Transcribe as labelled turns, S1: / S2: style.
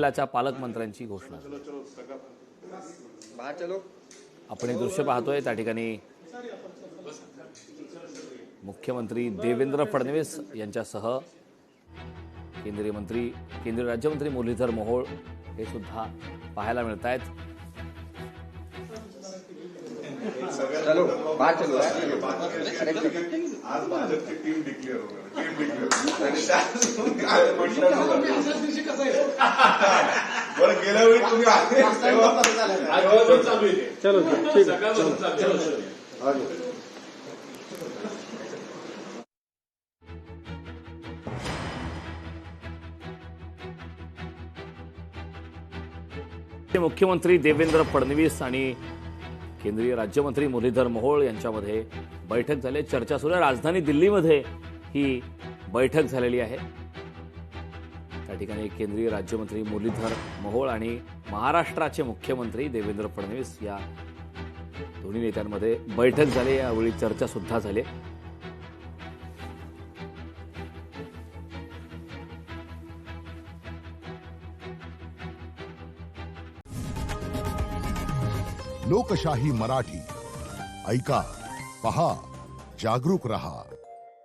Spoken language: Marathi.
S1: जिल्ह्याच्या पालकमंत्र्यांची घोषणा। आपण हे दृश्य पाहतोय, त्या ठिकाणी मुख्यमंत्री देवेंद्र फडणवीस यांच्यासह केंद्रीय राज्यमंत्री मुरलीधर मोहोळ हे सुद्धा पाहायला मिळत आहेत।
S2: चलो बाहर चलो
S3: आज भाजपची टीम डिक्लेअर बरं गेल्या वेळी तुम्ही
S2: चलो ठीक है
S1: मुख्यमंत्री देवेंद्र फडणवीस आणि केंद्रीय राज्यमंत्री मुरलीधर मोहोळ यांच्यामध्ये बैठक झाली। चर्चा सुरू आहे। राजधानी दिल्लीमध्ये ही बैठक झालेली आहे। त्या ठिकाणी केंद्रीय राज्यमंत्री मुरलीधर मोहोळ आणि महाराष्ट्राचे मुख्यमंत्री देवेंद्र फडणवीस या दोन्ही नेत्यांमध्ये बैठक झाली। यावेळी चर्चा सुद्धा झाली।
S4: लोकशाही मराठी ऐका, पहा, जागरूक रहा।